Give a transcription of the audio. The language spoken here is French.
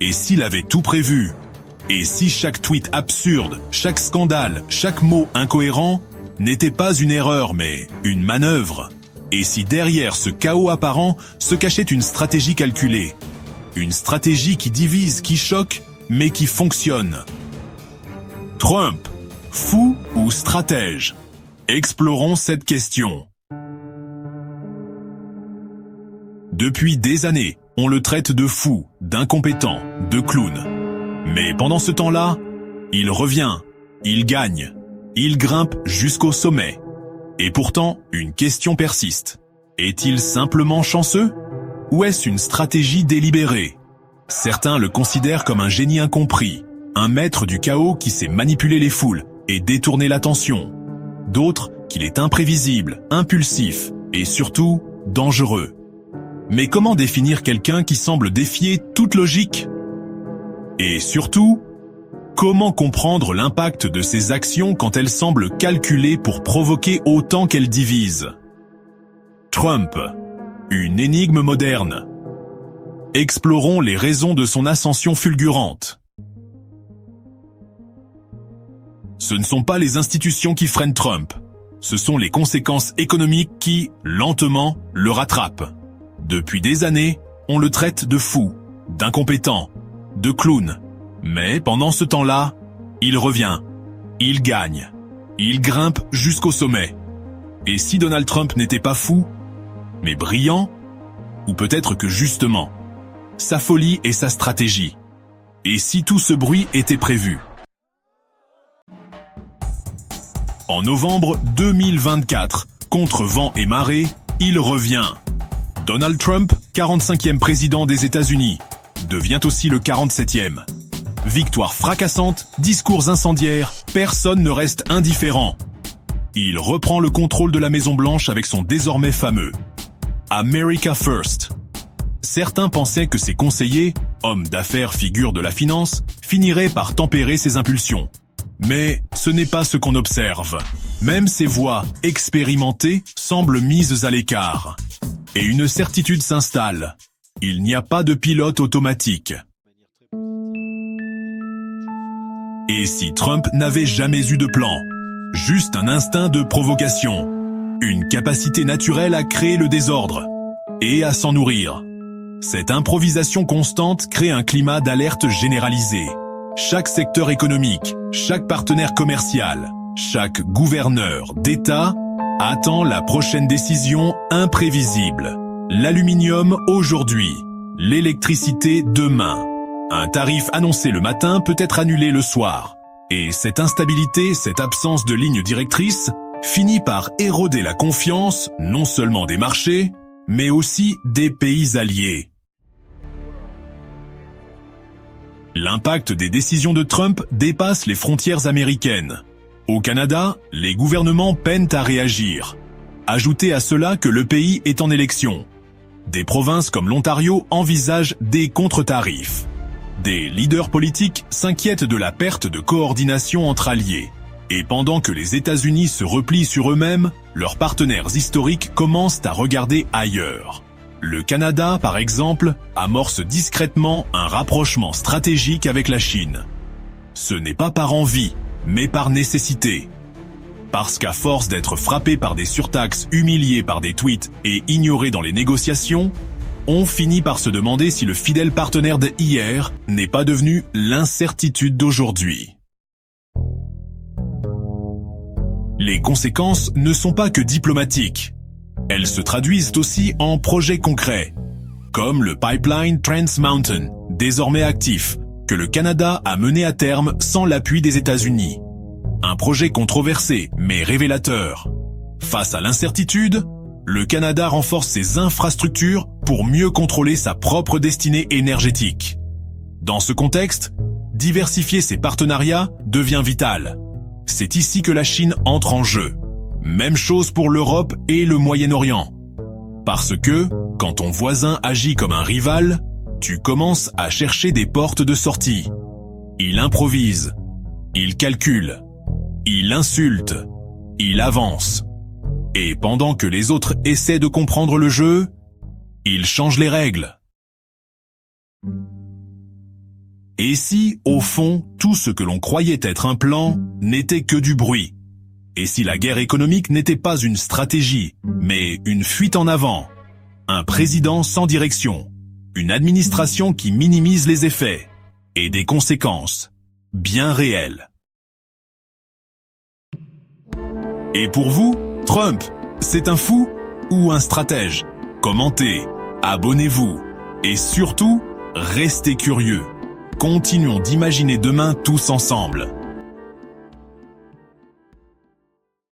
Et s'il avait tout prévu? Et si chaque tweet absurde, chaque scandale, chaque mot incohérent n'était pas une erreur mais une manœuvre? Et si derrière ce chaos apparent se cachait une stratégie calculée? Une stratégie qui divise, qui choque, mais qui fonctionne. Trump, fou ou stratège? Explorons cette question. Depuis des années, on le traite de fou, d'incompétent, de clown. Mais pendant ce temps-là, il revient, il gagne, il grimpe jusqu'au sommet. Et pourtant, une question persiste. Est-il simplement chanceux? Ou est-ce une stratégie délibérée? Certains le considèrent comme un génie incompris, un maître du chaos qui sait manipuler les foules et détourner l'attention. D'autres qu'il est imprévisible, impulsif et surtout dangereux. Mais comment définir quelqu'un qui semble défier toute logique? Et surtout, comment comprendre l'impact de ses actions quand elles semblent calculées pour provoquer autant qu'elles divisent? Trump, une énigme moderne. Explorons les raisons de son ascension fulgurante. Ce ne sont pas les institutions qui freinent Trump, ce sont les conséquences économiques qui, lentement, le rattrapent. Depuis des années, on le traite de fou, d'incompétent, de clown. Mais pendant ce temps-là, il revient, il gagne, il grimpe jusqu'au sommet. Et si Donald Trump n'était pas fou, mais brillant? Ou peut-être que justement, sa folie et sa stratégie. Et si tout ce bruit était prévu? En novembre 2024, contre vent et marée, il revient. Donald Trump, 45e président des États-Unis, devient aussi le 47e. Victoire fracassante, discours incendiaires, personne ne reste indifférent. Il reprend le contrôle de la Maison-Blanche avec son désormais fameux « America First ». Certains pensaient que ses conseillers, hommes d'affaires figures de la finance, finiraient par tempérer ses impulsions. Mais ce n'est pas ce qu'on observe. Même ses voix expérimentées semblent mises à l'écart. Et une certitude s'installe. Il n'y a pas de pilote automatique. Et si Trump n'avait jamais eu de plan? Juste un instinct de provocation. Une capacité naturelle à créer le désordre. Et à s'en nourrir. Cette improvisation constante crée un climat d'alerte généralisé. Chaque secteur économique, chaque partenaire commercial, chaque gouverneur d'État attend la prochaine décision imprévisible. L'aluminium aujourd'hui, l'électricité demain. Un tarif annoncé le matin peut être annulé le soir. Et cette instabilité, cette absence de ligne directrice, finit par éroder la confiance non seulement des marchés, mais aussi des pays alliés. L'impact des décisions de Trump dépasse les frontières américaines. Au Canada, les gouvernements peinent à réagir. Ajoutez à cela que le pays est en élection. Des provinces comme l'Ontario envisagent des contre-tarifs. Des leaders politiques s'inquiètent de la perte de coordination entre alliés. Et pendant que les États-Unis se replient sur eux-mêmes, leurs partenaires historiques commencent à regarder ailleurs. Le Canada, par exemple, amorce discrètement un rapprochement stratégique avec la Chine. Ce n'est pas par envie, mais par nécessité. Parce qu'à force d'être frappé par des surtaxes, humilié par des tweets et ignoré dans les négociations, on finit par se demander si le fidèle partenaire de hier n'est pas devenu l'incertitude d'aujourd'hui. Les conséquences ne sont pas que diplomatiques. Elles se traduisent aussi en projets concrets, comme le pipeline Trans Mountain, désormais actif, que le Canada a mené à terme sans l'appui des États-Unis. Un projet controversé, mais révélateur. Face à l'incertitude, le Canada renforce ses infrastructures pour mieux contrôler sa propre destinée énergétique. Dans ce contexte, diversifier ses partenariats devient vital. C'est ici que la Chine entre en jeu. Même chose pour l'Europe et le Moyen-Orient. Parce que, quand ton voisin agit comme un rival, tu commences à chercher des portes de sortie. Il improvise, il calcule, il insulte, il avance. Et pendant que les autres essaient de comprendre le jeu, il change les règles. Et si, au fond, tout ce que l'on croyait être un plan n'était que du bruit? Et si la guerre économique n'était pas une stratégie, mais une fuite en avant? Un président sans direction, une administration qui minimise les effets, et des conséquences bien réelles. Et pour vous, Trump, c'est un fou ou un stratège? Commentez, abonnez-vous, et surtout, restez curieux. Continuons d'imaginer demain tous ensemble.